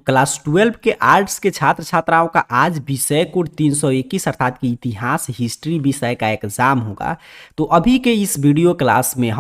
Class 12 के arts के छात्र छात्राओं का आज विषय कोड 321 अर्थात कि इतिहास हिस्ट्री विषय का एग्जाम होगा। तो अभी के इस वीडियो क्लास में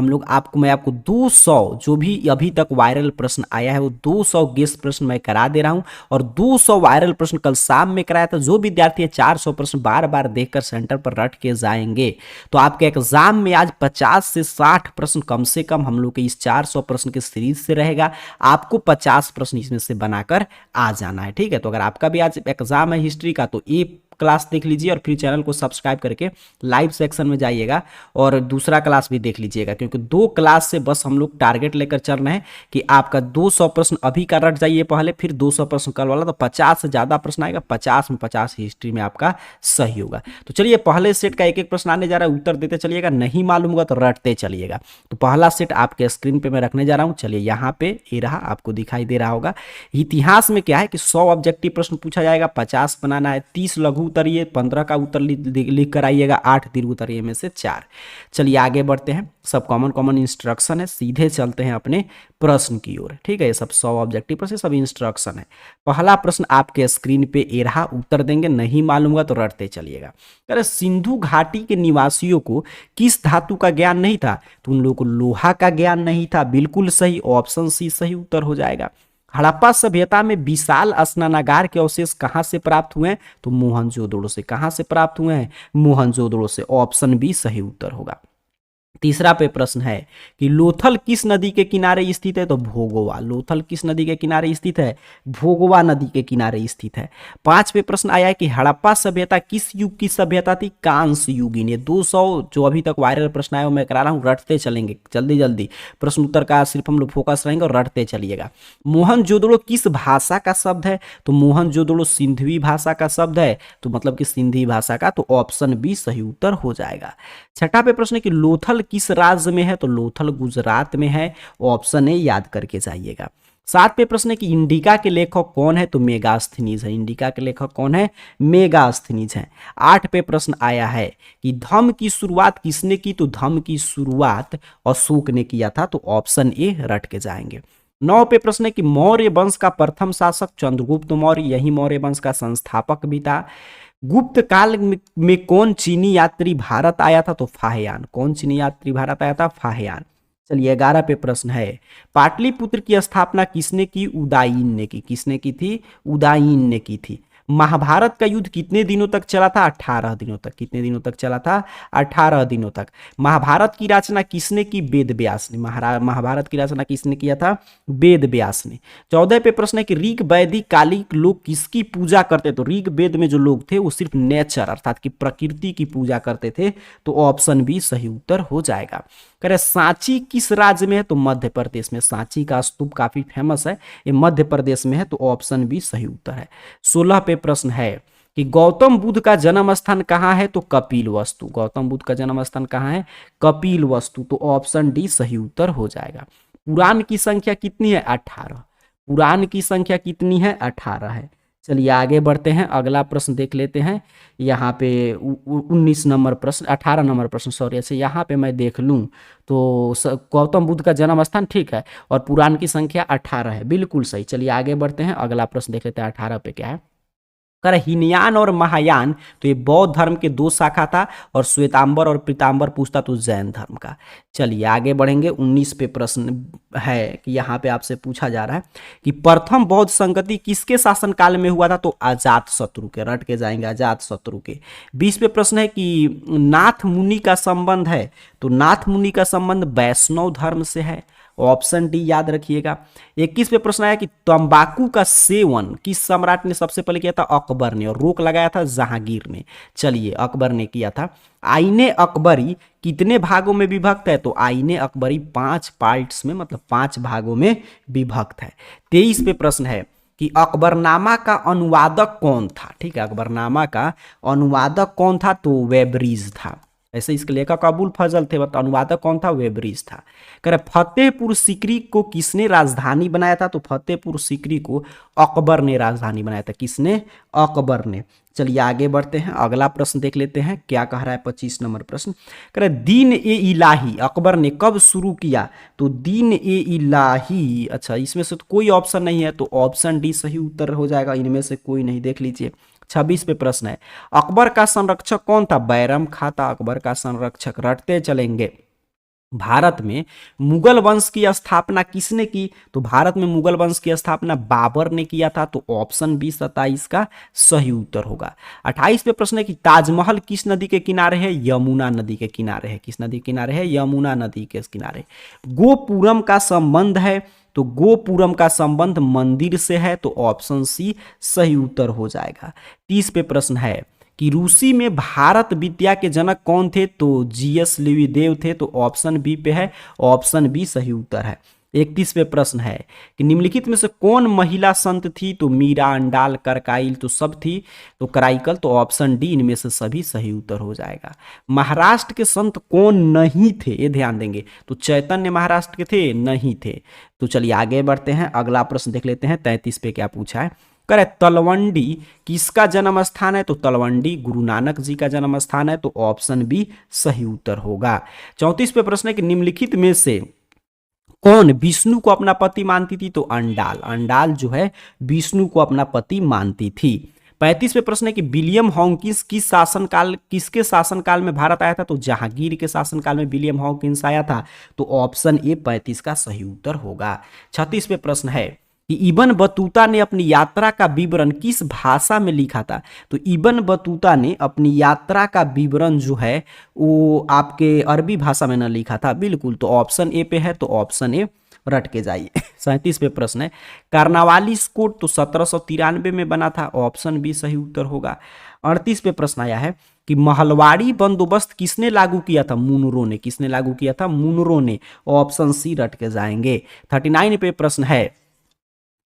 मैं आपको 200 जो भी अभी तक वायरल प्रश्न आया है वो 200 गेस्ट प्रश्न मैं करा दे रहा हूं। और 200 वायरल प्रश्न कल शाम में कराया था। जो विद्यार्थी है 400 प्रश्न बार बार देखकर सेंटर पर रट के जाएंगे तो आपके एग्जाम में आज 50 से 60 प्रश्न कम से कम हम लोग के इस 400 प्रश्न के सीरीज से रहेगा। आपको 50 प्रश्न इसमें से बनाकर आ जाना है, ठीक है। तो अगर आपका भी आज एग्जाम है हिस्ट्री का तो ये क्लास देख लीजिए और फिर चैनल को सब्सक्राइब करके लाइव सेक्शन में जाइएगा और दूसरा क्लास भी देख लीजिएगा, क्योंकि 2 क्लास से बस हम लोग टारगेट लेकर चल रहे हैं कि आपका 200 प्रश्न अभी का रट जाइए पहले, फिर 200 प्रश्न कल वाला, तो 50 से ज़्यादा प्रश्न आएगा। 50 में 50 हिस्ट्री में आपका सही होगा। तो चलिए पहले सेट का एक एक प्रश्न आने जा रहा है, उत्तर देते चलिएगा, नहीं मालूम होगा तो रटते चलिएगा। तो पहला सेट आपके स्क्रीन पर मैं रखने जा रहा हूँ। चलिए यहाँ पे ये रहा, आपको दिखाई दे रहा होगा। इतिहास में क्या है कि 100 ऑब्जेक्टिव प्रश्न पूछा जाएगा, 50 बनाना है, 30 लघु उत्तरीय, 15 का उत्तर लिख कर आइएगा, 8 दीर्घ उत्तरीय में से 4। चलिए आगे बढ़ते हैं। सब कॉमन इंस्ट्रक्शन है, सीधे चलते हैं अपने प्रश्न की ओर, ठीक है। ये सब 100 ऑब्जेक्टिव प्रश्न सब इंस्ट्रक्शन है। पहला प्रश्न आपके स्क्रीन पे ये रहा, उत्तर देंगे, नहीं मालूम होगा तो रटते चलिएगा। अरे सिंधु घाटी के निवासियों को किस धातु का ज्ञान नहीं था? तो उन लोगों को लोहा का ज्ञान नहीं था, बिल्कुल सही, ऑप्शन सी सही उत्तर हो जाएगा। हड़प्पा सभ्यता में विशाल स्नानागार के अवशेष कहां से प्राप्त हुए हैं? तो मोहनजोदड़ो से। कहां से प्राप्त हुए हैं? मोहनजोदड़ो से, ऑप्शन बी सही उत्तर होगा। तीसरा पे प्रश्न है कि लोथल किस नदी के किनारे स्थित है? तो भोगोवा। लोथल किस नदी के किनारे स्थित है? भोगोवा नदी के किनारे स्थित है। 5 पे प्रश्न आया है कि हड़प्पा सभ्यता किस युग की सभ्यता थी? कांस्य युगीन। ये 200 जो अभी तक वायरल प्रश्न आया वो मैं करा रहा हूँ, रटते चलेंगे जल्दी जल्दी। प्रश्न उत्तर का सिर्फ हम लोग फोकस रहेंगे और रटते चलिएगा। मोहनजोदड़ो किस भाषा का शब्द है? तो मोहनजोदड़ो सिंधवी भाषा का शब्द है, तो मतलब कि सिंधी भाषा का, तो ऑप्शन बी सही उत्तर हो जाएगा। छठा पे प्रश्न है कि लोथल किस राज्य में है? तो लोथल गुजरात में है, ऑप्शन ए याद करके जाइएगा। 7 पे प्रश्न है कि इंडिका के लेखक कौन है? तो मेगास्थनीज है। इंडिका के लेखक कौन है? मेगास्थनीज है। 8 पे प्रश्न आया है कि धम्म की शुरुआत किसने की? तो धम्म की शुरुआत अशोक ने किया था, तो ऑप्शन ए रट के जाएंगे। 9 पे प्रश्न है कि मौर्य वंश का प्रथम शासक चंद्रगुप्त मौर्य, यही मौर्य वंश का संस्थापक भी था। गुप्त काल में कौन चीनी यात्री भारत आया था? तो फाहियान। कौन चीनी यात्री भारत आया था? फाहियान। चलिए 11 पे प्रश्न है, पाटलिपुत्र की स्थापना किसने की? उदायीन ने की। किसने की थी? उदायीन ने की थी। महाभारत का युद्ध कितने दिनों तक चला था? 18 दिनों तक। कितने दिनों तक चला था? 18 दिनों तक। महाभारत की रचना किसने की? वेद व्यास ने। महाभारत की रचना किसने किया था? वेद व्यास ने। 14 पे प्रश्न है कि ऋग वैदिक कालिक लोग किसकी पूजा करते? तो ऋग वेद में जो लोग थे वो सिर्फ नेचर अर्थात कि प्रकृति की पूजा करते थे, तो ऑप्शन बी सही उत्तर हो जाएगा। करें सांची किस राज्य में है? तो मध्य प्रदेश में। सांची का स्तूप काफी फेमस है, ये मध्य प्रदेश में है, तो ऑप्शन बी सही उत्तर है। 16 पे प्रश्न है कि गौतम बुद्ध का जन्म स्थान कहाँ है? तो कपिल वस्तु। गौतम बुद्ध का जन्म स्थान कहाँ है? कपिल वस्तु, तो ऑप्शन डी सही उत्तर हो जाएगा। पुराण की संख्या कितनी है? 18। पुराण की संख्या कितनी है? 18 है। चलिए आगे बढ़ते हैं, अगला प्रश्न देख लेते हैं। यहाँ पे 19 नंबर प्रश्न, 18 नंबर प्रश्न सॉरी। अच्छा यहाँ पे मैं देख लूँ तो गौतम बुद्ध का जन्म स्थान ठीक है और पुराण की संख्या 18 है, बिल्कुल सही। चलिए आगे बढ़ते हैं, अगला प्रश्न देख लेते हैं 18 पे क्या है। कर हीनयान और महायान, तो ये बौद्ध धर्म के 2 शाखा था, और श्वेतांबर और पीतांबर पूछता तो जैन धर्म का। चलिए आगे बढ़ेंगे। 19 पे प्रश्न है कि यहाँ पे आपसे पूछा जा रहा है कि प्रथम बौद्ध संगति किसके शासनकाल में हुआ था? तो अजात शत्रु के। रट के जाएंगे, अजात शत्रु के। 20 पे प्रश्न है कि नाथ मुनि का संबंध है, तो नाथ मुनि का संबंध वैष्णव धर्म से है, ऑप्शन डी याद रखिएगा। 21 पे प्रश्न आया कि तंबाकू का सेवन किस सम्राट ने सबसे पहले किया था? अकबर ने, और रोक लगाया था जहांगीर ने। चलिए अकबर ने किया था। आईने अकबरी कितने भागों में विभक्त है? तो आईने अकबरी 5 पार्ट्स में, मतलब 5 भागों में विभक्त है। 23 पे प्रश्न है कि अकबरनामा का अनुवादक कौन था? ठीक है, अकबरनामा का अनुवादक कौन था? तो वेबरीज था। ऐसे इसके लेखक अबुल फजल थे, बट अनुवादक कौन था? वेबरिज था। कह रहे फतेहपुर सीकरी को किसने राजधानी बनाया था? तो फतेहपुर सीकरी को अकबर ने राजधानी बनाया था। किसने? अकबर ने। चलिए आगे बढ़ते हैं, अगला प्रश्न देख लेते हैं क्या कह रहा है। 25 नंबर प्रश्न कह रहे दीन ए इलाही अकबर ने कब शुरू किया? तो दीन ए इलाही, अच्छा इसमें से तो कोई ऑप्शन नहीं है, तो ऑप्शन डी सही उत्तर हो जाएगा, इनमें से कोई नहीं। देख लीजिए 26 पे प्रश्न है, अकबर का संरक्षक कौन था? बैरम खां था अकबर का संरक्षक। रटते चलेंगे, भारत में मुगल वंश की स्थापना किसने की? तो भारत में मुगल वंश की स्थापना बाबर ने किया था। तो ऑप्शन बी 27 का सही उत्तर होगा। 28 पे प्रश्न है कि ताजमहल किस नदी के किनारे है? यमुना नदी के किनारे है। किस नदी के किनारे है? यमुना नदी के किनारे। गोपुरम का संबंध है? तो गोपुरम का संबंध मंदिर से है। तो ऑप्शन सी सही उत्तर हो जाएगा। 30 पे प्रश्न है कि रूसी में भारत विद्या के जनक कौन थे? तो जीएस लुईदेव थे। तो ऑप्शन बी पे है, ऑप्शन बी सही उत्तर है। 31 पे प्रश्न है कि निम्नलिखित में से कौन महिला संत थी? तो मीरा, अंडाल, करकाइल तो सब थी। तो कराइकल, तो ऑप्शन डी इनमें से सभी सही उत्तर हो जाएगा। महाराष्ट्र के संत कौन नहीं थे? ये ध्यान देंगे, तो चैतन्य महाराष्ट्र के थे? नहीं थे। तो चलिए आगे बढ़ते हैं, अगला प्रश्न देख लेते हैं। 33 पे क्या पूछा है? करे तलवंडी किसका जन्म स्थान है? तो तलवंडी गुरु नानक जी का जन्म स्थान है। तो ऑप्शन बी सही उत्तर होगा। 34 पे प्रश्न है कि निम्नलिखित में से कौन विष्णु को अपना पति मानती थी? तो अंडाल, अंडाल जो है विष्णु को अपना पति मानती थी। 35 पे प्रश्न है कि विलियम हॉकिंस किसके शासनकाल में भारत आया था? तो जहांगीर के शासनकाल में विलियम हॉकिंस आया था। तो ऑप्शन ए 35 का सही उत्तर होगा। 36 पे प्रश्न है कि इब्न बतूता ने अपनी यात्रा का विवरण किस भाषा में लिखा था? तो इब्न बतूता ने अपनी यात्रा का विवरण जो है वो आपके अरबी भाषा में न लिखा था, बिल्कुल। तो ऑप्शन ए पे है, तो ऑप्शन ए रट के जाइए। 37 पे प्रश्न है कार्नावालिस कोड तो 1793 में बना था। ऑप्शन बी सही उत्तर होगा। 38 पे प्रश्न आया है कि महलवाड़ी बंदोबस्त किसने लागू किया था? मुनरो ने। किसने लागू किया था? मुनरो ने। ऑप्शन सी रट के जाएंगे। 39 पे प्रश्न है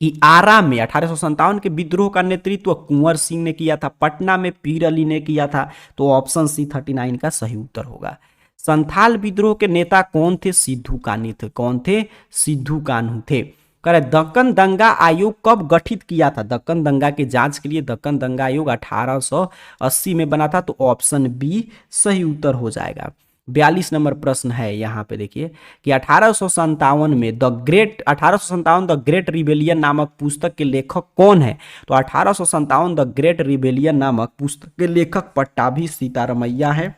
कि आरा में 1857 के विद्रोह का नेतृत्व कुंवर सिंह ने किया था, पटना में पीर अली ने किया था। तो ऑप्शन सी 39 का सही उत्तर होगा। संथाल विद्रोह के नेता कौन थे? सिद्धू कान्हू थे। कौन थे? सिद्धू कान्हू थे। करे दक्कन दंगा आयोग कब गठित किया था? दक्कन दंगा के जांच के लिए दक्कन दंगा आयोग 1880 में बना था। तो ऑप्शन बी सही उत्तर हो जाएगा। 42 नंबर प्रश्न है, यहाँ पे देखिए कि 1857 में द ग्रेट रिबेलियन नामक पुस्तक के लेखक कौन है? तो 1857 द ग्रेट रिबेलियन नामक पुस्तक के लेखक पट्टाभी सीतारमैया है।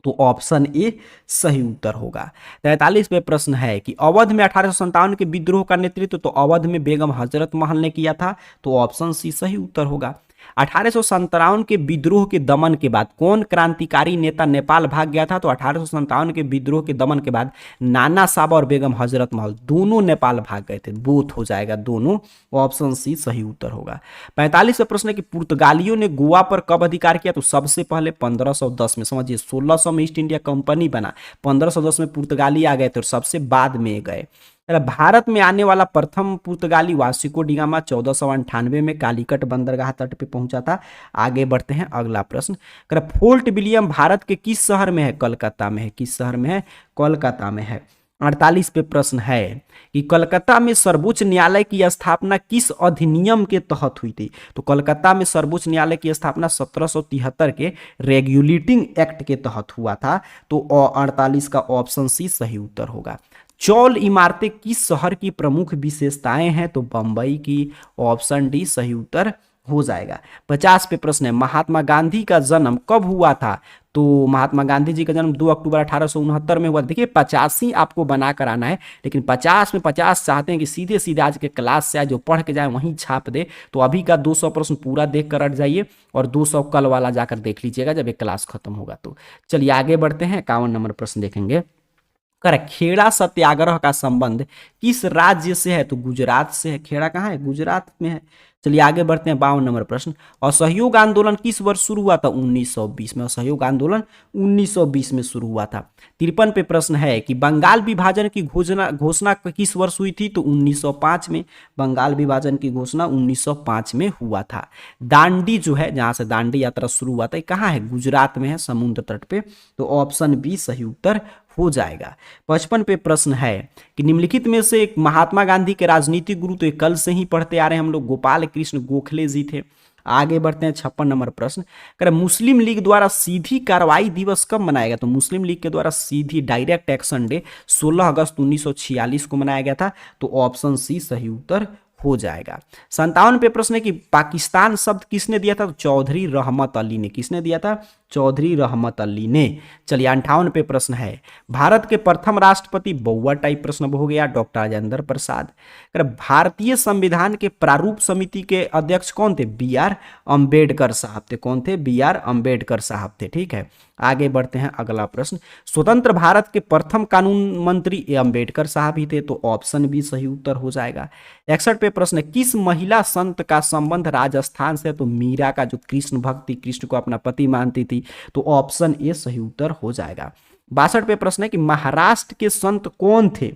तो ऑप्शन ए सही उत्तर होगा। 43 पे प्रश्न है कि अवध में 1857 के विद्रोह का नेतृत्व तो अवध में बेगम हजरत महल ने किया था। तो ऑप्शन सी सही उत्तर होगा। 1857 के विद्रोह के दमन के बाद कौन क्रांतिकारी नेता नेपाल भाग गया था? तो 1857 के विद्रोह के दमन के बाद नाना साहब और बेगम हजरत महल दोनों नेपाल भाग गए थे। बोथ हो जाएगा दोनों। ऑप्शन सी सही उत्तर होगा। 45 का प्रश्न है कि पुर्तगालियों ने गोवा पर कब अधिकार किया? तो सबसे पहले 1510 में। समझिए 1600 में ईस्ट इंडिया कंपनी बना, 1510 में पुर्तगाली आ गए थे और सबसे बाद में गए। भारत में आने वाला प्रथम पुर्तगाली वास्को डी गामा 1498 में कालीकट बंदरगाह तट पे पहुंचा था। आगे बढ़ते हैं, अगला प्रश्न। फोर्ट विलियम भारत के किस शहर में है? कलकत्ता में है। किस शहर में है? कोलकाता में है। 48 पे प्रश्न है कि कलकत्ता में सर्वोच्च न्यायालय की स्थापना किस अधिनियम के तहत हुई थी? तो कलकत्ता में सर्वोच्च न्यायालय की स्थापना 1773 के रेगुलेटिंग एक्ट के तहत हुआ था। तो 48 का ऑप्शन सी सही उत्तर होगा। चौल इमारतें किस शहर की प्रमुख विशेषताएं हैं? तो बंबई की। ऑप्शन डी सही उत्तर हो जाएगा। 50 पे प्रश्न है महात्मा गांधी का जन्म कब हुआ था? तो महात्मा गांधी जी का जन्म 2 अक्टूबर 1869 में हुआ। देखिए 85 आपको बना कर आना है, लेकिन 50 में 50 चाहते हैं कि सीधे सीधे आज के क्लास से जो पढ़ के जाए वहीं छाप दे। तो अभी का 200 प्रश्न पूरा देख कर हट जाइए और 200 कल वाला जाकर देख लीजिएगा जब एक क्लास खत्म होगा। तो चलिए आगे बढ़ते हैं, 51 नंबर प्रश्न देखेंगे। करेक्ट। खेड़ा सत्याग्रह का संबंध किस राज्य से है? तो गुजरात से है। खेड़ा कहाँ है? गुजरात में है। चलिए आगे बढ़ते हैं 52 नंबर प्रश्न। असहयोग आंदोलन किस वर्ष शुरू हुआ था? 1920 में। असहयोग आंदोलन 1920 में शुरू हुआ था। 53 पे प्रश्न है कि बंगाल विभाजन की घोषणा घोषणा किस वर्ष हुई थी? तो 1905 में। बंगाल विभाजन की घोषणा 1905 में हुआ था। दांडी जो है, जहां से दांडी यात्रा शुरू हुआ था, ये कहाँ है? गुजरात में है, समुद्र तट पे। तो ऑप्शन बी सही उत्तर हो जाएगा। 55 पे प्रश्न है कि निम्नलिखित में से एक महात्मा गांधी के राजनीतिक गुरु, तो ये कल से ही पढ़ते आ रहे हैं हम लोग, गोपाल कृष्ण गोखले जी थे। आगे बढ़ते हैं 56 नंबर प्रश्न। कह मुस्लिम लीग द्वारा सीधी कार्रवाई दिवस कब मनाया गया? तो मुस्लिम लीग के द्वारा सीधी डायरेक्ट एक्शन डे 16 अगस्त 1946 को मनाया गया था। तो ऑप्शन सी सही उत्तर हो जाएगा। 57 पे प्रश्न है कि पाकिस्तान शब्द किसने दिया था? तो चौधरी रहमत अली ने। किसने दिया था? चौधरी रहमत अली ने। चलिए 58 पे प्रश्न है, भारत के प्रथम राष्ट्रपति, बउआ टाइप प्रश्न हो गया, डॉक्टर राजेंद्र प्रसाद। भारतीय संविधान के प्रारूप समिति के अध्यक्ष कौन थे? बी आर अम्बेडकर साहब थे। कौन थे? बी आर अम्बेडकर साहब थे। ठीक है, आगे बढ़ते हैं अगला प्रश्न। स्वतंत्र भारत के प्रथम कानून मंत्री ए अम्बेडकर साहब ही थे। तो ऑप्शन बी सही उत्तर हो जाएगा। 61 पे प्रश्न है, किस महिला संत का संबंध राजस्थान से? तो मीरा का, जो कृष्ण भक्ति, कृष्ण को अपना पति मानती थी। तो ऑप्शन ए सही उत्तर हो जाएगा। 62 पे प्रश्न है कि महाराष्ट्र के संत कौन थे?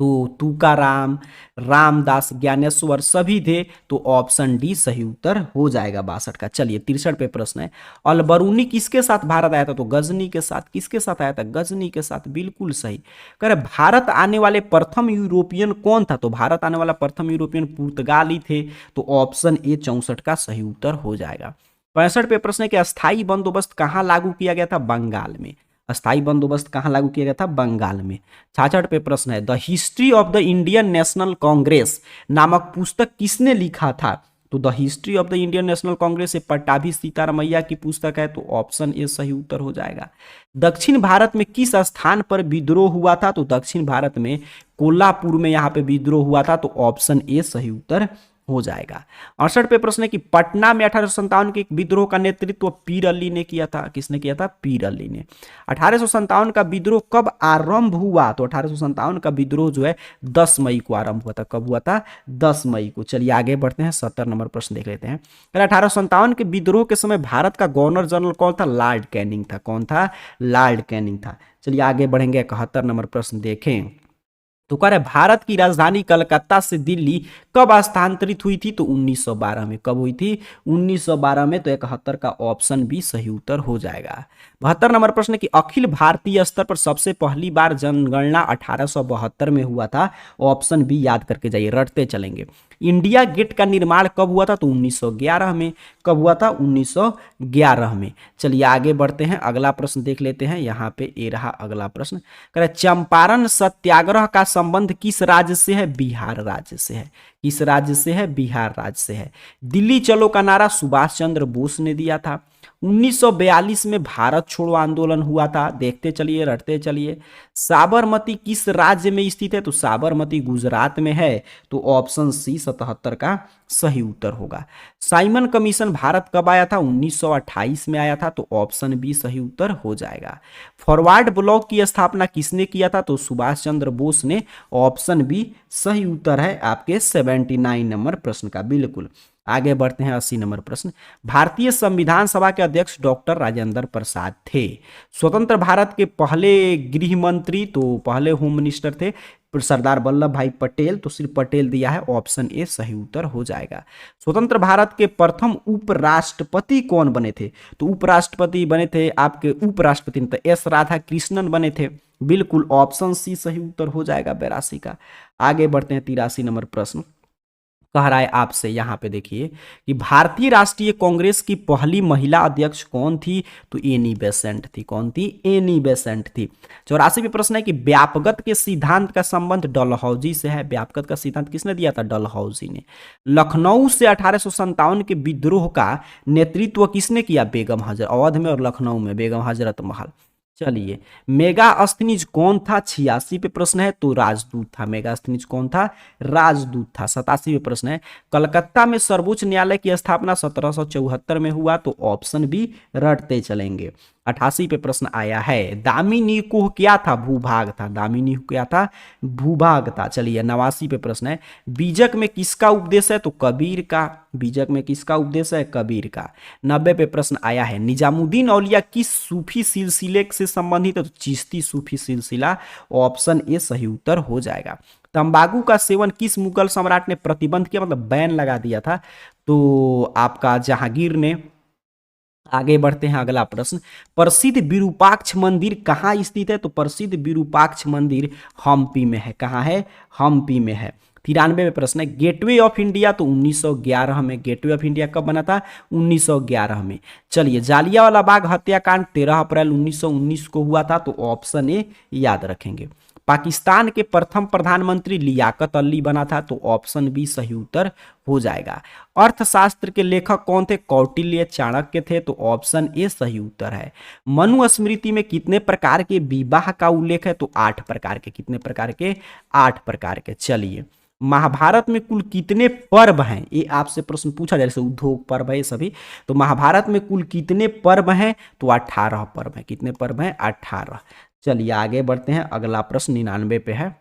तो तुकाराम, रामदास, ज्ञानेश्वर सभी थे। तो ऑप्शन डी सही उत्तर हो जाएगा 62 का। चलिए 63 पे प्रश्न है, अलबरूनी किसके साथ भारत आया था? तो गजनी के साथ। किसके साथ आया था? गजनी के साथ। बिल्कुल सही। कह रहे भारत आने वाले प्रथम यूरोपियन कौन था? तो भारत आने वाला प्रथम यूरोपियन पुर्तगाली थे। तो ऑप्शन ए 64 का सही उत्तर हो जाएगा। 65 पे प्रश्न है कि अस्थाई बंदोबस्त कहाँ लागू किया गया था? बंगाल में। अस्थाई बंदोबस्त कहाँ लागू किया गया था? बंगाल में। 66 पे प्रश्न है, the history of the Indian national Congress नामक पुस्तक किसने लिखा था? तो the history of the Indian national Congress ये पट्टाभी सीतारामैया की पुस्तक है। तो ऑप्शन ए सही उत्तर हो जाएगा। दक्षिण भारत में किस स्थान पर विद्रोह हुआ था? तो दक्षिण भारत में कोल्हापुर में यहाँ पे विद्रोह हुआ था। तो ऑप्शन ए सही उत्तर हो जाएगा। 68 पे प्रश्न है कि पटना में 1857 के विद्रोह का नेतृत्व पीर अली ने किया था। किसने किया था? पीर अली ने। 1857 का विद्रोह कब आरंभ हुआ? तो 1857 का विद्रोह जो है 10 मई को आरंभ हुआ था। कब हुआ था? 10 मई को। चलिए आगे बढ़ते हैं, 70 नंबर प्रश्न देख लेते हैं। 1857 के विद्रोह के समय भारत का गवर्नर जनरल कौन था? लॉर्ड कैनिंग था। कौन था? लॉर्ड कैनिंग था। चलिए आगे बढ़ेंगे, 71 नंबर प्रश्न देखें। तो कह रहे भारत की राजधानी कलकत्ता से दिल्ली कब स्थानांतरित हुई थी? तो 1912 में। कब हुई थी? 1912 में। तो 71 का ऑप्शन भी सही उत्तर हो जाएगा। 72 नंबर प्रश्न की अखिल भारतीय स्तर पर सबसे पहली बार जनगणना 1872 में हुआ था। ऑप्शन बी याद करके जाइए, रटते चलेंगे। इंडिया गेट का निर्माण कब हुआ था? तो 1911 में। कब हुआ था? 1911 में। चलिए आगे बढ़ते हैं, अगला प्रश्न देख लेते हैं। यहाँ पे ये रहा अगला प्रश्न। कह रहे चंपारण सत्याग्रह का संबंध किस राज्य से है? बिहार राज्य से है। किस राज्य से है? बिहार राज्य से है। दिल्ली चलो का नारा सुभाष चंद्र बोस ने दिया था। 1942 में भारत छोड़ो आंदोलन हुआ था। देखते चलिए, रटते चलिए। साबरमती किस राज्य में स्थित है? तो साबरमती गुजरात में है। तो ऑप्शन सी 77 का सही उत्तर होगा। साइमन कमीशन भारत कब आया था? 1928 में आया था। तो ऑप्शन बी सही उत्तर हो जाएगा। फॉरवर्ड ब्लॉक की स्थापना किसने किया था? तो सुभाष चंद्र बोस ने। ऑप्शन बी सही उत्तर है आपके 79 नंबर प्रश्न का। बिल्कुल। आगे बढ़ते हैं, 80 नंबर प्रश्न। भारतीय संविधान सभा के अध्यक्ष डॉक्टर राजेंद्र प्रसाद थे। स्वतंत्र भारत के पहले गृह मंत्री, तो पहले होम मिनिस्टर थे सरदार वल्लभ भाई पटेल। तो सिर्फ पटेल दिया है। ऑप्शन ए सही उत्तर हो जाएगा। स्वतंत्र भारत के प्रथम उपराष्ट्रपति कौन बने थे? तो उपराष्ट्रपति बने थे आपके उपराष्ट्रपति तो एस राधा कृष्णन बने थे। बिल्कुल, ऑप्शन सी सही उत्तर हो जाएगा 82 का। आगे बढ़ते हैं, 83 नंबर प्रश्न कह रहा है आपसे, यहाँ पे देखिए कि भारतीय राष्ट्रीय कांग्रेस की पहली महिला अध्यक्ष कौन थी? तो एनी बेसेंट थी। कौन थी? एनी बेसेंट थी। 84 पे प्रश्न है कि व्यापकता के सिद्धांत का संबंध डलहौजी से है। व्यापकता का सिद्धांत किसने दिया था? डलहौजी ने। लखनऊ से 1857 के विद्रोह का नेतृत्व किसने किया? बेगम हजरत। अवध में और लखनऊ में बेगम हजरत महल। चलिए, मेगास्थनीज कौन था 86 पे प्रश्न है, तो राजदूत था। मेगास्थनीज कौन था, राजदूत था। 87 पे प्रश्न है, कलकत्ता में सर्वोच्च न्यायालय की स्थापना 1774 में हुआ, तो ऑप्शन बी रटते चलेंगे। 88 पे प्रश्न आया है, दामिनी कोह क्या था, भूभाग था। दामिनी क्या था, भूभाग था। चलिए, 89 पे प्रश्न है, बीजक में किसका उपदेश है, तो कबीर का। बीजक में किसका उपदेश है, कबीर का। 90 पे प्रश्न आया है, निजामुद्दीन औलिया किस सूफी सिलसिले से संबंधित है, तो चिश्ती सूफी सिलसिला। ऑप्शन ए सही उत्तर हो जाएगा। तंबाकू का सेवन किस मुगल सम्राट ने प्रतिबंध किया, मतलब बैन लगा दिया था, तो आपका जहांगीर ने। आगे बढ़ते हैं, अगला प्रश्न, प्रसिद्ध विरूपाक्ष मंदिर कहाँ स्थित है, तो प्रसिद्ध विरूपाक्ष मंदिर हम्पी में है। कहाँ है, हम्पी में है। 93 में प्रश्न है, गेटवे ऑफ इंडिया, तो 1911 में। गेटवे ऑफ इंडिया कब बना था, 1911 में। चलिए, जालियांवाला बाग हत्याकांड 13 अप्रैल 1919 को हुआ था, तो ऑप्शन ए याद रखेंगे। पाकिस्तान के प्रथम प्रधानमंत्री लियाकत अली बना था, तो ऑप्शन बी सही उत्तर हो जाएगा। अर्थशास्त्र के लेखक कौन थे, कौटिल्य चाणक्य थे, तो ऑप्शन ए सही उत्तर है। मनुस्मृति में कितने प्रकार के विवाह का उल्लेख है, तो 8 प्रकार के। कितने प्रकार के, 8 प्रकार के। चलिए, महाभारत में कुल कितने पर्व हैं, ये आपसे प्रश्न पूछा जाए, जैसे उद्योग पर्व है सभी, तो महाभारत में कुल कितने पर्व हैं, तो 18 पर्व हैं। कितने पर्व हैं, 18। चलिए, आगे बढ़ते हैं, अगला प्रश्न 99 पे है,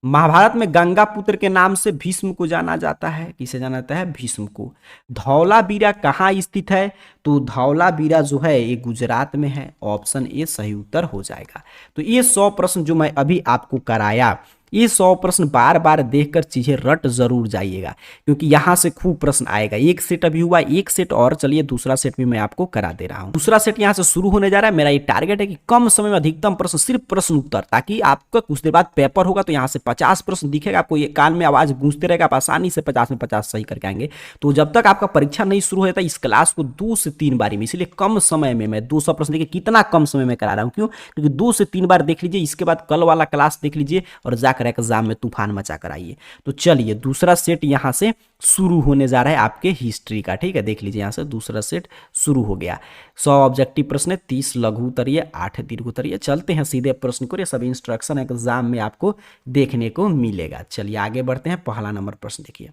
महाभारत में गंगा पुत्र के नाम से भीष्म को जाना जाता है। किसे जाना जाता है, भीष्म को। धौलावीरा कहाँ स्थित है, तो धौलावीरा जो है ये गुजरात में है। ऑप्शन ए सही उत्तर हो जाएगा। तो ये 100 प्रश्न जो मैं अभी आपको कराया, ये 100 प्रश्न बार बार देखकर चीजें रट जरूर जाइएगा, क्योंकि यहां से खूब प्रश्न आएगा। एक सेट अभी हुआ, एक सेट और, चलिए दूसरा सेट भी मैं आपको करा दे रहा हूं। दूसरा सेट यहां से शुरू होने जा रहा है। मेरा ये टारगेट है कि कम समय में अधिकतम प्रश्न, सिर्फ प्रश्न उत्तर, ताकि आपका कुछ देर बाद पेपर होगा तो यहां से 50 प्रश्न दिखेगा आपको, ये कान में आवाज गूंजते रहेगा, आप आसानी से 50 में 50 सही करके आएंगे। तो जब तक आपका परीक्षा नहीं शुरू होता, इस क्लास को 2 से 3 बारी में, इसलिए कम समय में मैं 200 प्रश्न देखिए कितना कम समय में करा रहा हूं। क्यों, क्योंकि 2 से 3 बार देख लीजिए, इसके बाद कल वाला क्लास देख लीजिए और जाकर एग्जाम में तूफान मचा कर आइए। तो चलिए, दूसरा सेट यहां से शुरू होने जा रहा है आपके हिस्ट्री का। ठीक है, देख लीजिए, यहां से दूसरा सेट शुरू हो गया। 100 ऑब्जेक्टिव प्रश्न है, 30 लघु उत्तरीय, 8 दीर्घ उत्तरीय। चलते हैं सीधे प्रश्न को, ये सब इंस्ट्रक्शन एग्जाम में आपको देखने को मिलेगा। चलिए, आगे बढ़ते हैं। पहला नंबर प्रश्न देखिए,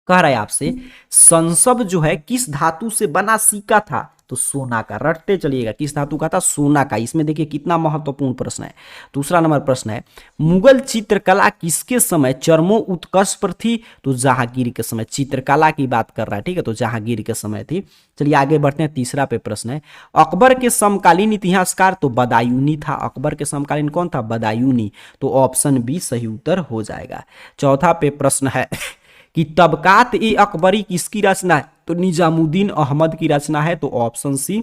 कह रहा है आपसे, संसद जो है किस धातु से बना सिक्का था, तो सोना का। रटते चलिएगा, किस धातु का था, सोना का। इसमें देखिए कितना महत्वपूर्ण प्रश्न है। दूसरा नंबर प्रश्न है, मुगल चित्रकला किसके समय चरमोत्कर्ष पर थी, तो जहांगीर के समय। चित्रकला की बात कर रहा है, ठीक है, तो जहांगीर के समय थी। चलिए, आगे बढ़ते हैं। तीसरा पे प्रश्न है, अकबर के समकालीन इतिहासकार, तो बदायूनी था। अकबर के समकालीन कौन था, बदायूनी। तो ऑप्शन बी सही उत्तर हो जाएगा। चौथा पे प्रश्न है कि तबकात ए अकबरी किसकी रचना है, तो निजामुद्दीन अहमद की रचना है। तो ऑप्शन सी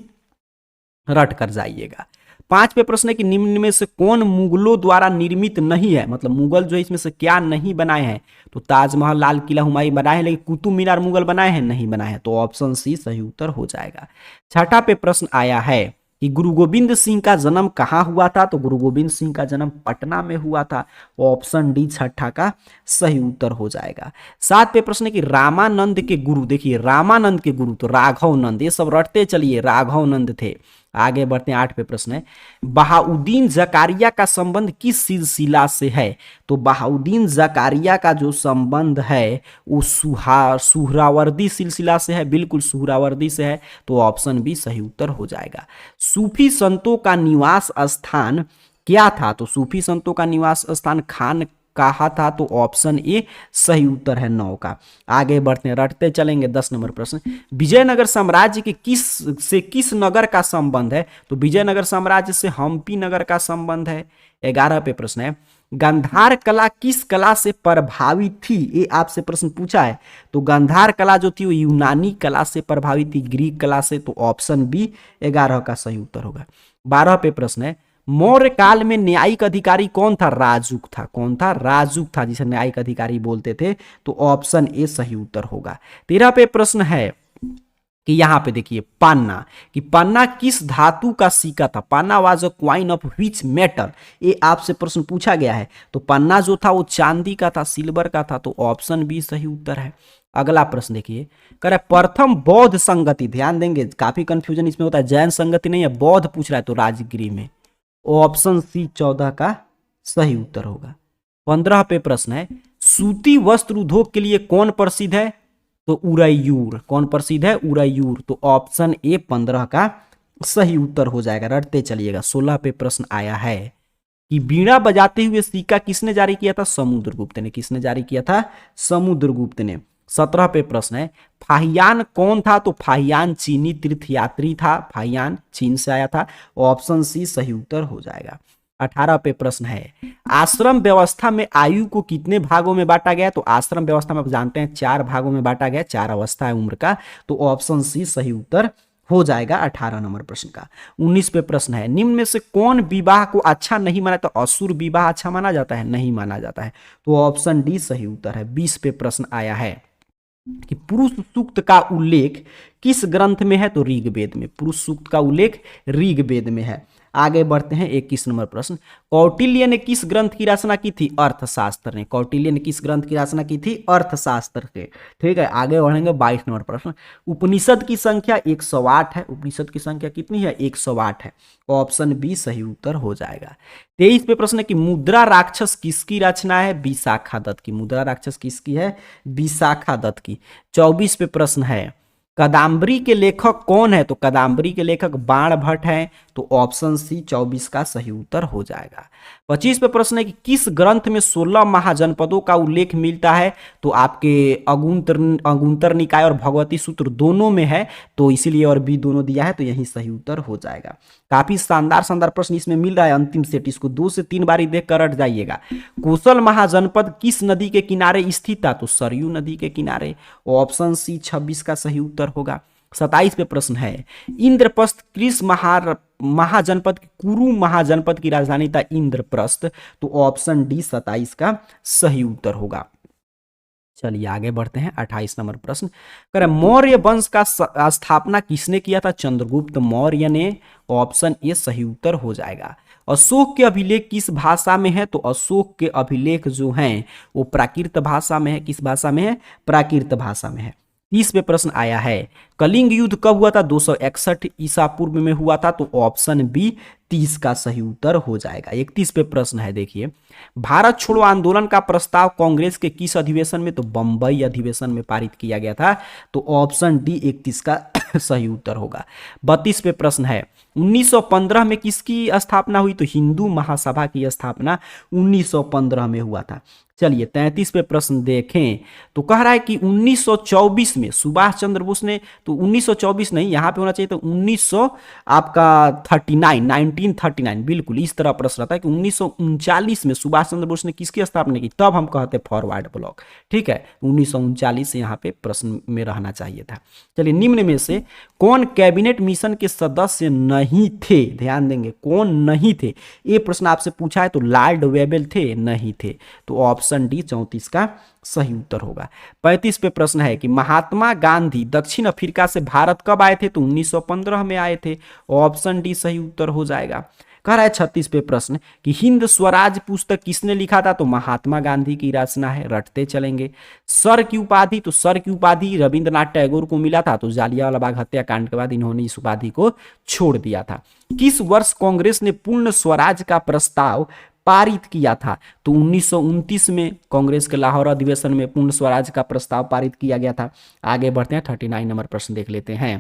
रट कर जाइएगा। 5 पे प्रश्न है कि निम्न में से कौन मुगलों द्वारा निर्मित नहीं है, मतलब मुगल जो है इसमें से क्या नहीं बनाए हैं, तो ताजमहल, लाल किला, हुमायूं बनाए हैं, लेकिन कुतुब मीनार मुगल बनाए हैं, नहीं बनाए हैं। तो ऑप्शन सी सही उत्तर हो जाएगा। 6ठा पे प्रश्न आया है कि गुरु गोविंद सिंह का जन्म कहाँ हुआ था, तो गुरु गोविंद सिंह का जन्म पटना में हुआ था। ऑप्शन डी 6ठा का सही उत्तर हो जाएगा। 7 पे प्रश्न है कि रामानंद के गुरु, देखिए रामानंद के गुरु तो राघव नंद, ये सब रटते चलिए, राघव नंद थे। आगे बढ़ते हैं। 8 पे प्रश्न है, बहाउद्दीन जकारिया का संबंध किस सिलसिला से है, तो बहाउद्दीन जकारिया का जो संबंध है वो सुहरावर्दी सिलसिला से है। बिल्कुल सुहरावर्दी से है। तो ऑप्शन बी सही उत्तर हो जाएगा। सूफी संतों का निवास स्थान क्या था, तो सूफी संतों का निवास स्थान खान कहा था। तो ऑप्शन ए सही उत्तर है 9 का। आगे बढ़ते हैं, रटते चलेंगे। 10 नंबर प्रश्न, विजयनगर साम्राज्य के किस नगर का संबंध है, तो विजयनगर साम्राज्य से हम्पी नगर का संबंध है। 11 पे प्रश्न है, गांधार कला किस कला से प्रभावित थी, ये आपसे प्रश्न पूछा है। तो गांधार कला जो थी वो यूनानी कला से प्रभावित थी, ग्रीक कला से। तो ऑप्शन बी 11 का सही उत्तर होगा। 12 पे प्रश्न है, मौर्य काल में न्यायिक अधिकारी कौन था, राजुक था। कौन था, राजुक था, जिसे न्यायिक अधिकारी बोलते थे। तो ऑप्शन ए सही उत्तर होगा। 13 पे प्रश्न है कि यहां पे देखिए पन्ना, कि पन्ना किस धातु का सिक्का था। Panna was a coin of which metal, ये आपसे प्रश्न पूछा गया है। तो पन्ना जो था वो चांदी का था, सिल्वर का था। तो ऑप्शन बी सही उत्तर है। अगला प्रश्न देखिए, कह रहा है प्रथम बौद्ध संगति, ध्यान देंगे काफी कंफ्यूजन इसमें होता है, जैन संगति नहीं है, बौद्ध पूछ रहा है तो राजगिरी में। ऑप्शन सी 14 का सही उत्तर होगा। 15 पे प्रश्न है, सूती वस्त्र उद्योग के लिए कौन प्रसिद्ध है? तो उरैयूर। कौन प्रसिद्ध है? उरैयूर। तो ऑप्शन ए 15 का सही उत्तर हो जाएगा, रटते चलिएगा। 16 पे प्रश्न आया है कि बीड़ा बजाते हुए सिक्का किसने जारी किया था? समुद्रगुप्त ने। किसने जारी किया था? समुद्रगुप्त ने। 17 पे प्रश्न है, फाहियान कौन था? तो फाहियान चीनी तीर्थयात्री था, फाहियान चीन से आया था। ऑप्शन सी सही उत्तर हो जाएगा। 18 पे प्रश्न है, आश्रम व्यवस्था में आयु को कितने भागों में बांटा गया? तो आश्रम व्यवस्था में आप जानते हैं 4 भागों में बांटा गया, 4 अवस्था है उम्र का। तो ऑप्शन सी सही उत्तर हो जाएगा 18 नंबर प्रश्न का। 19 पे प्रश्न है, निम्न में से कौन विवाह को अच्छा नहीं माना? तो असुर विवाह अच्छा माना जाता है? नहीं माना जाता है। तो ऑप्शन डी सही उत्तर है। 20 पे प्रश्न आया है कि पुरुष सूक्त का उल्लेख किस ग्रंथ में है? तो ऋग्वेद में। पुरुष सूक्त का उल्लेख ऋग्वेद में है। आगे बढ़ते हैं 21 नंबर प्रश्न, कौटिल्य ने किस ग्रंथ की रचना की थी? अर्थशास्त्र ने। कौटिल्य ने किस ग्रंथ की रचना की थी? अर्थशास्त्र के। ठीक है, आगे बढ़ेंगे 22 नंबर प्रश्न, उपनिषद की संख्या 108 है। उपनिषद की संख्या कितनी है? 108 है। ऑप्शन बी सही उत्तर हो जाएगा। 23 पे प्रश्न है कि मुद्रा राक्षस किसकी रचना है? विशाखा दत्त की। मुद्रा राक्षस किसकी है? विशाखा दत्त की। 24 पे प्रश्न है, कदम्बरी के लेखक कौन है? तो कदम्बरी के लेखक बाणभट्ट हैं। तो ऑप्शन सी 24 का सही उत्तर हो जाएगा। 25 पे प्रश्न है कि किस ग्रंथ में 16 महाजनपदों का उल्लेख मिलता है? तो आपके अगुंतर निकाय और भगवती सूत्र दोनों में है, तो इसीलिए और बी दोनों दिया है, तो यही सही उत्तर हो जाएगा। काफी शानदार शानदार प्रश्न इसमें मिल रहा है अंतिम सेट, इसको 2 से 3 बारी देख कर रट जाइएगा। कोसल महाजनपद किस नदी के किनारे स्थित था? तो सरयू नदी के किनारे। ऑप्शन सी 26 का सही उत्तर होगा। 27 पे प्रश्न है, इंद्रप्रस्थ किस महाजनपद, कुरु महाजनपद की राजधानी था? इंद्रप्रस्थ। तो ऑप्शन डी 27 का सही उत्तर होगा। चलिए आगे बढ़ते हैं 28 नंबर प्रश्न, करें मौर्य वंश का स्थापना किसने किया था? चंद्रगुप्त मौर्य ने। ऑप्शन ए सही उत्तर हो जाएगा। अशोक के अभिलेख किस भाषा में है? तो अशोक के अभिलेख जो हैं वो प्राकृत भाषा में है। किस भाषा में है? प्राकृत भाषा में है। 30 पे प्रश्न आया है, कलिंग युद्ध कब हुआ था? 261 ईसा पूर्व में हुआ था। तो ऑप्शन बी 30 का सही उत्तर हो जाएगा। 31 पे प्रश्न है, देखिए, भारत छोड़ो आंदोलन का प्रस्ताव कांग्रेस के किस अधिवेशन में? तो बंबई अधिवेशन में पारित किया गया था। तो ऑप्शन डी 31 का सही उत्तर होगा। 32 पे प्रश्न है, 1915 में किसकी स्थापना हुई? तो हिंदू महासभा की स्थापना 1915 में हुआ था। चलिए 33 पे प्रश्न देखें तो कह रहा है कि 1924 में सुभाष चंद्र बोस ने, तो 1924 नहीं, यहां पे होना चाहिए तो 1939 बिल्कुल इस तरह प्रश्न रहता है कि 1939 में सुभाष चंद्र बोस ने किसकी स्थापना की, तब हम कहते हैं फॉरवर्ड ब्लॉक। ठीक है, 1939 यहाँ पे प्रश्न में रहना चाहिए था। चलिए, निम्न में से कौन कैबिनेट मिशन के सदस्य नहीं थे? ध्यान देंगे, कौन नहीं थे, ये प्रश्न आपसे पूछा है। तो लॉर्ड वेबल थे? नहीं थे। तो ऑप्शन डी 34 का सही उत्तर होगा। 35 पे प्रश्न है कि महात्मा गांधी दक्षिण अफ्रीका से भारत कब आए थे? तो 1915 में आए थे। ऑप्शन डी सही उत्तर हो जाएगा। कह रहा है 36 पे प्रश्न कि हिंद स्वराज पुस्तक किसने लिखा था? तो महात्मा गांधी की रचना है। रटते चलेंगे। सर की उपाधि, तो सर की उपाधि रविंद्रनाथ टैगोर को मिला था। तो जालियांवाला बाग हत्याकांड के बाद इन्होंने इस उपाधि को छोड़ दिया था। किस वर्ष कांग्रेस ने पूर्ण स्वराज का प्रस्ताव पारित किया था? तो 1929 में कांग्रेस के लाहौर अधिवेशन में पूर्ण स्वराज का प्रस्ताव पारित किया गया था। आगे बढ़ते हैं, 39 नंबर प्रश्न देख लेते हैं।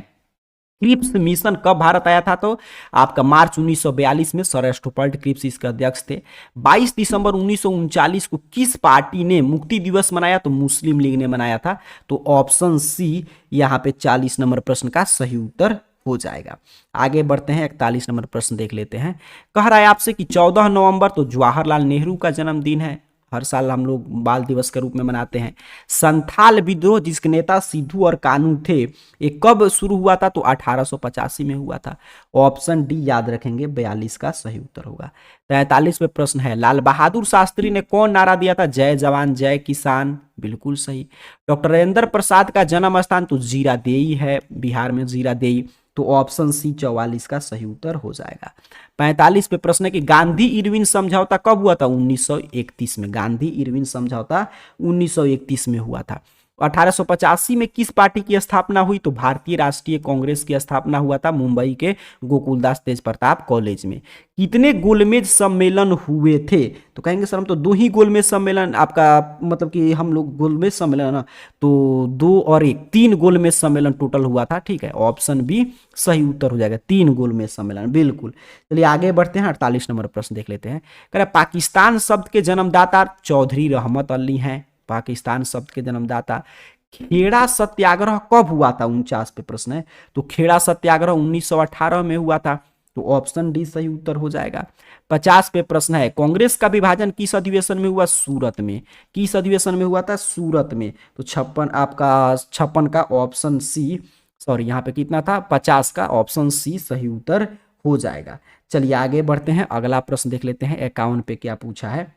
क्रिप्स मिशन कब भारत आया था? तो आपका मार्च 1942 में सर एस्ट्रोपर्ट क्रिप्स इसके अध्यक्ष थे। 22 दिसंबर 1939 को किस पार्टी ने मुक्ति दिवस मनाया? तो मुस्लिम लीग ने मनाया था। तो ऑप्शन सी यहाँ पे 40 नंबर प्रश्न का सही उत्तर हो जाएगा। आगे बढ़ते हैं, 41 नंबर प्रश्न देख लेते हैं। कह रहा है आपसे कि 14 नवंबर तो जवाहरलाल नेहरू का जन्मदिन है, हर साल हम लोग बाल दिवस के रूप में मनाते हैं। संथाल विद्रोह जिसके नेता सिद्धू और कानू थे, ये कब शुरू हुआ था? तो 1885 में हुआ था। ऑप्शन डी याद रखेंगे 42 का सही उत्तर होगा। 43 पे प्रश्न है, लाल बहादुर शास्त्री ने कौन नारा दिया था? जय जवान जय किसान। बिल्कुल सही। डॉक्टर राजेंद्र प्रसाद का जन्म स्थान तो जीरादेई है, बिहार में जीरादेई। तो ऑप्शन सी 44 का सही उत्तर हो जाएगा। 45 पे प्रश्न है कि गांधी इरविन समझौता कब हुआ था? 1931 में। गांधी इरविन समझौता 1931 में हुआ था। 1885 में किस पार्टी की स्थापना हुई? तो भारतीय राष्ट्रीय कांग्रेस की स्थापना हुआ था मुंबई के गोकुलदास तेज प्रताप कॉलेज में। कितने गोलमेज सम्मेलन हुए थे? तो कहेंगे सर हम तो 2 ही गोलमेज सम्मेलन, आपका मतलब कि हम लोग गोलमेज सम्मेलन है ना, तो 2 और 1 3 गोलमेज सम्मेलन टोटल हुआ था। ठीक है, ऑप्शन बी सही उत्तर हो जाएगा, 3 गोलमेज सम्मेलन, बिल्कुल। चलिए आगे बढ़ते हैं, 48 नंबर प्रश्न देख लेते हैं। कह रहा है पाकिस्तान शब्द के जन्मदाता चौधरी रहमत अली हैं। पाकिस्तान शब्द के जन्मदाता। खेड़ा सत्याग्रह कब हुआ था? 49 पे प्रश्न है। तो खेड़ा सत्याग्रह 1918 में हुआ था, तो ऑप्शन डी सही उत्तर हो जाएगा। 50 पे प्रश्न है कांग्रेस का विभाजन किस अधिवेशन में हुआ? सूरत में। किस अधिवेशन में हुआ था? सूरत में। तो 56 का ऑप्शन सी, सॉरी यहाँ पे कितना था? 50 का ऑप्शन सी सही उत्तर हो जाएगा। चलिए आगे बढ़ते हैं, अगला प्रश्न देख लेते हैं। 51 पे क्या पूछा है?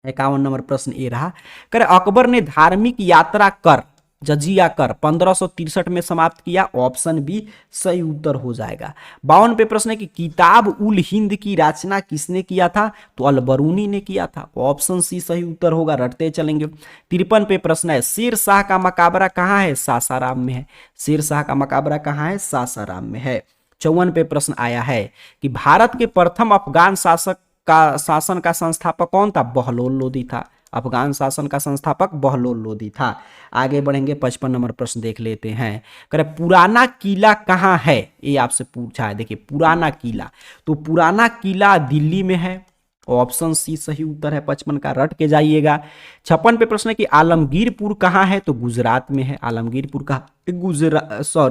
51 नंबर प्रश्न ये रहा। कर अकबर ने धार्मिक यात्रा कर जजिया कर 1563 में समाप्त किया। ऑप्शन बी सही उत्तर हो जाएगा। 52 पे प्रश्न है कि किताब उल हिंद की रचना किसने किया था? तो अलबरूनी ने किया था। ऑप्शन सी सही उत्तर होगा, रटते चलेंगे। 53 पे प्रश्न है शेर शाह का मकबरा कहाँ है? सासाराम में है। शेर शाह का मकबरा कहाँ है? सासाराम में है। 54 पे प्रश्न आया है कि भारत के प्रथम अफगान शासन का संस्थापक कौन था? बहलोल लोदी था। अफगान शासन का संस्थापक बहलोल लोदी था। आगे बढ़ेंगे, 55 नंबर प्रश्न देख लेते हैं। कह रहे पुराना किला कहाँ है? ये आपसे पूछा है। देखिए पुराना किला, तो पुराना किला दिल्ली में है। ऑप्शन सी सही उत्तर है 55 का, रट के जाइएगा। 56 पे प्रश्न है कि आलमगीरपुर कहाँ है? तो गुजरात में है। आलमगीरपुर का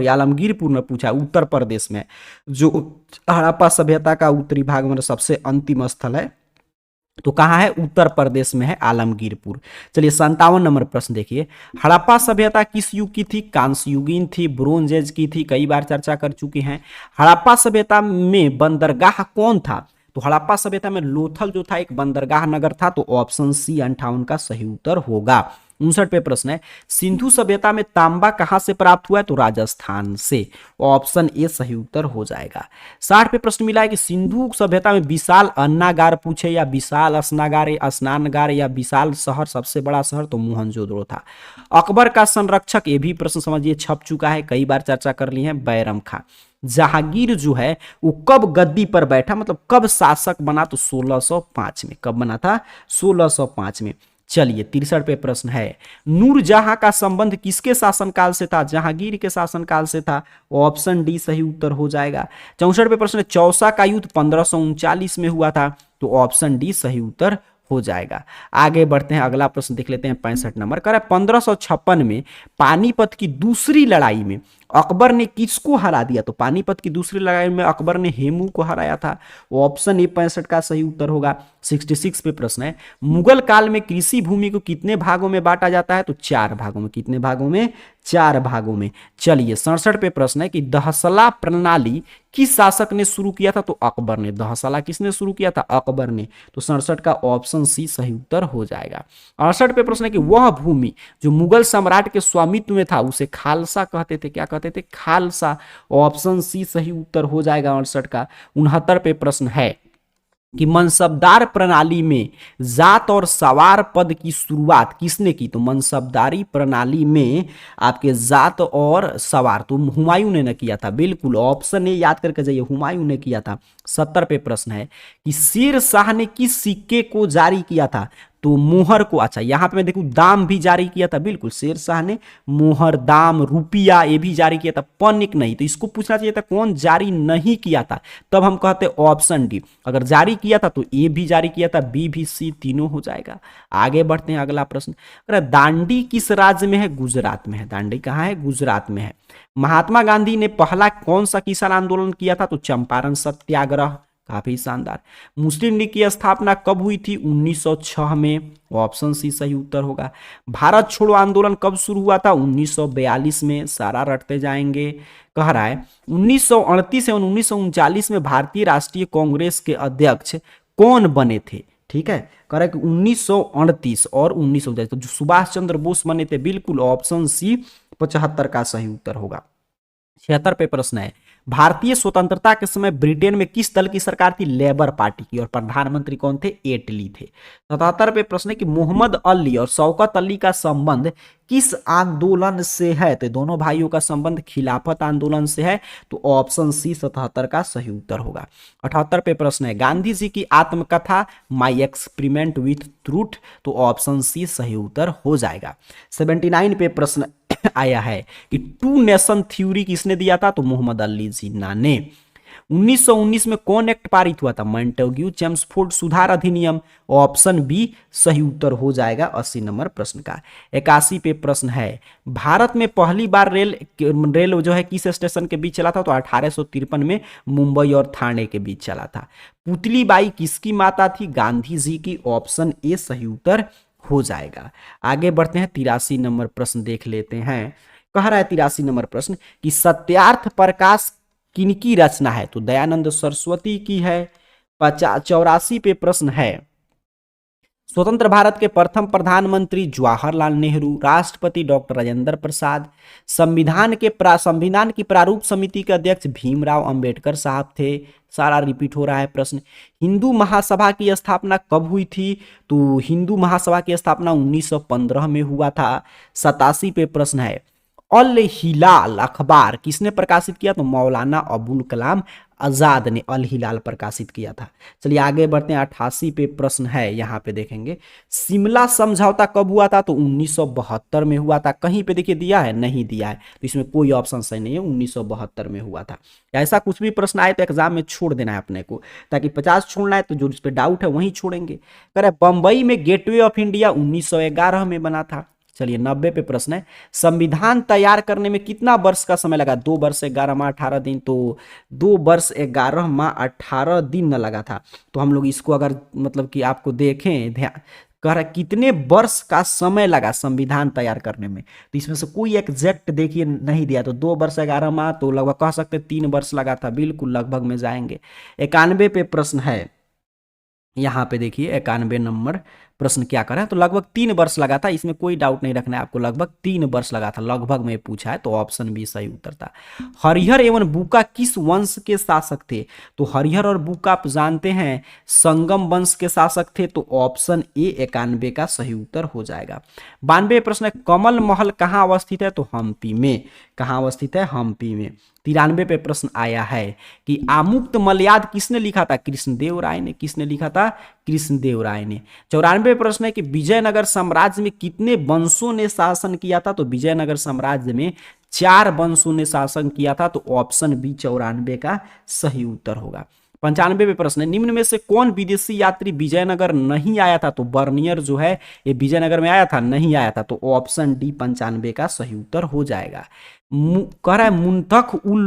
आलमगीरपुर ने पूछा, उत्तर प्रदेश में, जो हड़प्पा सभ्यता का उत्तरी भाग में सबसे अंतिम स्थल है। तो कहाँ है? उत्तर प्रदेश में है आलमगीरपुर। चलिए 57 नंबर प्रश्न देखिए। हड़प्पा सभ्यता किस युग की थी? कांस्य युगीन थी, ब्रोंज एज की थी, कई बार चर्चा कर चुके हैं। हड़प्पा सभ्यता में बंदरगाह कौन था? तो हड़प्पा सभ्यता में लोथल जो था एक बंदरगाह नगर था। तो ऑप्शन सी 58 का सही उत्तर होगा। 59 पे प्रश्न है सिंधु सभ्यता में तांबा कहां से प्राप्त हुआ है? तो राजस्थान से। ऑप्शन ए सही उत्तर हो जाएगा। 60 पे प्रश्न मिला है कि सिंधु सभ्यता में विशाल अन्नागार पूछे या विशाल स्नानागार या विशाल शहर, सबसे बड़ा शहर, तो मोहनजोदड़ो था। अकबर का संरक्षक, ये भी प्रश्न समझिए छप चुका है, कई बार चर्चा कर ली है, बैरम खां। जहांगीर जो है वो कब गद्दी पर बैठा, मतलब कब शासक बना? तो 1605 में। कब बना था? 1605 में। चलिए 63 पे प्रश्न है नूरजहां का संबंध किसके शासनकाल से था? जहांगीर के शासनकाल से था। ऑप्शन डी सही उत्तर हो जाएगा। 64 पे प्रश्न है चौसा का युद्ध 1539 में हुआ था। तो ऑप्शन डी सही उत्तर हो जाएगा। आगे बढ़ते हैं, अगला प्रश्न देख लेते हैं 65 नंबर। कह रहा है 1556 में पानीपत की दूसरी लड़ाई में अकबर ने किसको हरा दिया? तो पानीपत की दूसरी लड़ाई में अकबर ने हेमू को हराया था। ऑप्शन ए 65 का सही उत्तर होगा। 66 पे प्रश्न है मुगल काल में कृषि भूमि को कितने भागों में बांटा जाता है? तो 4 भागों में। कितने भागों में? 4 भागों में। चलिए 67 पे प्रश्न है कि दहसला प्रणाली किस शासक ने शुरू किया था? तो अकबर ने। दहसला किसने शुरू किया था? अकबर ने। तो 67 का ऑप्शन सी सही उत्तर हो जाएगा। 68 पे प्रश्न है कि वह भूमि जो मुगल सम्राट के स्वामित्व में था उसे खालसा कहते थे। क्या कहते थे? खालसा। ऑप्शन सी सही उत्तर हो जाएगा 68 का। 69 पे प्रश्न है कि मनसबदार प्रणाली में जात और सवार पद की शुरुआत किसने की? तो मनसबदारी प्रणाली में आपके जात और सवार तो हुमायूं ने न किया था। बिल्कुल, ऑप्शन ए याद करके जाइए, हुमायूं ने किया था। 70 पे प्रश्न है कि शेर शाह ने किस सिक्के को जारी किया था? तो मोहर को। अच्छा यहां पे मैं देखूं दाम भी जारी किया था। बिल्कुल, शेर शाह ने मोहर, दाम, रुपया ये भी जारी किया था, पनिक नहीं। तो इसको पूछना चाहिए था कौन जारी नहीं किया था, तब हम कहते ऑप्शन डी। अगर जारी किया था तो ए भी जारी किया था, बी भी, सी तीनों हो जाएगा। आगे बढ़ते हैं, अगला प्रश्न। दांडी किस राज्य में है? गुजरात में है। दांडी कहाँ है? गुजरात में है। महात्मा गांधी ने पहला कौन सा किसान आंदोलन किया था? तो चंपारण सत्याग्रह। काफी शानदार। मुस्लिम लीग की स्थापना कब हुई थी? 1906 में। ऑप्शन सी सही उत्तर होगा। भारत छोड़ो आंदोलन कब शुरू हुआ था? 1942 में। सारा रटते जाएंगे। कह रहा है 1938 एवं 1939 में भारतीय राष्ट्रीय कांग्रेस के अध्यक्ष कौन बने थे? ठीक है, कह रहा है कि 1938 और 1939 तो जो सुभाष चंद्र बोस बने थे। बिल्कुल, ऑप्शन सी 75 का सही उत्तर होगा। 76 पे प्रश्न है भारतीय स्वतंत्रता के समय ब्रिटेन में किस दल की सरकार थी? लेबर पार्टी की। और प्रधानमंत्री कौन थे? एटली थे। 77 पे प्रश्न है कि मोहम्मद अली और शौकत अली का संबंध किस आंदोलन से है? तो दोनों भाइयों का संबंध खिलाफत आंदोलन से है। तो ऑप्शन सी 77 का सही उत्तर होगा। 78 पे प्रश्न है गांधी जी की आत्मकथा माई एक्सपेरिमेंट विथ ट्रूथ। तो ऑप्शन सी सही उत्तर हो जाएगा। 79 पे प्रश्न आया है कि टू नेशन थ्योरी किसने दिया था? तो मोहम्मद अली जिन्ना ने। 1919 में कौन एक्ट पारित हुआ था? मॉन्टेग्यू चेम्सफोर्ड सुधार अधिनियम। ऑप्शन बी सही उत्तर हो जाएगा 80 नंबर प्रश्न का। 81 पे प्रश्न है भारत में पहली बार रेल जो है किस स्टेशन के बीच चला था? तो 1853 में मुंबई और ठाणे के बीच चला था। पुतली बाई किसकी माता थी? गांधी जी की। ऑप्शन ए सही उत्तर हो जाएगा। आगे बढ़ते हैं 83 नंबर प्रश्न देख लेते हैं। कह रहा है 83 नंबर प्रश्न कि सत्यार्थ प्रकाश किनकी रचना है? तो दयानंद सरस्वती की है। 84 पे प्रश्न है स्वतंत्र भारत के प्रथम प्रधानमंत्री जवाहरलाल नेहरू, राष्ट्रपति डॉक्टर राजेंद्र प्रसाद, संविधान की प्रारूप समिति के अध्यक्ष भीमराव अंबेडकर साहब थे। सारा रिपीट हो रहा है प्रश्न। हिंदू महासभा की स्थापना कब हुई थी? तो हिंदू महासभा की स्थापना 1915 में हुआ था। 87 पे प्रश्न है अल हिलाल अखबार किसने प्रकाशित किया? तो मौलाना अबुल कलाम आजाद ने अल हिलाल प्रकाशित किया था। चलिए आगे बढ़ते हैं। 88 पे प्रश्न है, यहाँ पे देखेंगे शिमला समझौता कब हुआ था? तो 1972 में हुआ था। कहीं पे देखिए दिया है? नहीं दिया है, तो इसमें कोई ऑप्शन सही नहीं है। 1972 में हुआ था। ऐसा कुछ भी प्रश्न आए तो एग्जाम में छोड़ देना है अपने को, ताकि 50 छोड़ना है तो जो इस पे डाउट है वहीं छोड़ेंगे। कह रहे बंबई में गेटवे ऑफ इंडिया 1911 में बना था। चलिए 90 पे प्रश्न है संविधान तैयार करने में कितना वर्ष का समय लगा? 2 वर्ष 11 माह 18 दिन। तो 2 वर्ष 11 माह 18 दिन न लगा था। तो हम लोग इसको अगर मतलब कि आपको देखें ध्यान कह रहा कितने वर्ष का समय लगा संविधान तैयार करने में, तो इसमें से कोई एग्जैक्ट देखिए नहीं दिया। तो 2 वर्ष 11 माह तो लगभग कह सकते 3 वर्ष लगा था। बिल्कुल लगभग में जाएंगे। 91 पे प्रश्न है, यहाँ पे देखिए 91 नंबर प्रश्न क्या करें? तो लगभग 3 वर्ष लगा था। इसमें कोई डाउट नहीं रखना है आपको, लगभग 3 वर्ष लगा था। लगभग में पूछा है तो ऑप्शन बी सही उत्तर था। हरिहर एवं बुका किस वंश के शासक थे? तो हरिहर और बुका आप जानते हैं संगम वंश के शासक थे। तो ऑप्शन ए 91 का सही उत्तर हो जाएगा। 92 प्रश्न है कमल महल कहाँ अवस्थित है? तो हम्पी में। कहाँ अवस्थित है? हम्पी में। 93 पे प्रश्न आया है कि आमुक्त मलयाद किसने लिखा था? कृष्णदेव राय ने। किसने लिखा था? कृष्णदेव राय ने। 94 प्रश्न है कि विजयनगर साम्राज्य में कितने वंशों ने शासन किया था? तो विजयनगर साम्राज्य में 4 वंशों ने शासन किया था। तो ऑप्शन बी 94 का सही उत्तर होगा। 95 पे प्रश्न है निम्न में से कौन विदेशी यात्री विजयनगर नहीं आया था? तो बर्नियर जो है ये विजयनगर में आया था? नहीं आया था। तो ऑप्शन डी 95 का सही उत्तर हो जाएगा। कह रहा है मुंतख उल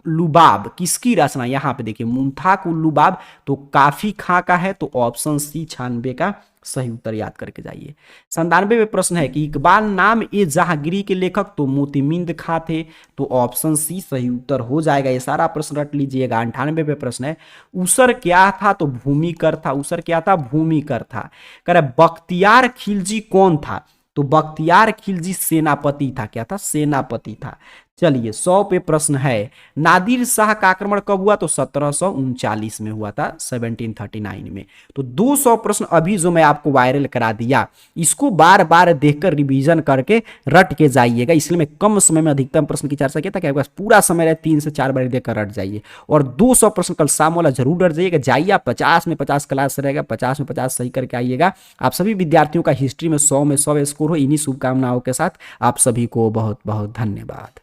लुबाब किसकी रचना? यहाँ पे देखिए मुंतख उल लुबाब तो काफी खां का है। तो ऑप्शन सी 96 का सही उत्तर याद करके जाइए। 97 में प्रश्न है कि इकबाल नाम ए जहांगीरी के लेखक? तो मोतिमिंद खां थे। तो ऑप्शन सी सही उत्तर हो जाएगा। ये सारा प्रश्न रट लीजिएगा। 98 पे प्रश्न है उसर क्या था? तो भूमिकर था। उसर क्या था? भूमिकर था। कह रहा है बख्तियार खिलजी कौन था? तो बख्तियार खिलजी सेनापति था। क्या था? सेनापति था। चलिए 100 पे प्रश्न है नादिर शाह का आक्रमण कब हुआ? तो 1739 में हुआ था, 1739 में। तो 200 प्रश्न अभी जो मैं आपको वायरल करा दिया, इसको बार बार देखकर रिवीजन करके रट के जाइएगा। इसलिए मैं कम समय में अधिकतम प्रश्न की चर्चा किया था कि आपके पास पूरा समय रहे, 3 से 4 बार देखकर रट जाइए। और 200 प्रश्न कल शाम वाला जरूर रट जाइएगा। जाइए आप 50 में 50 क्लास रहेगा, 50 में 50 सही करके आइएगा। आप सभी विद्यार्थियों का हिस्ट्री में 100 में 100 स्कोर हो, इन्हीं शुभकामनाओं के साथ आप सभी को बहुत बहुत धन्यवाद।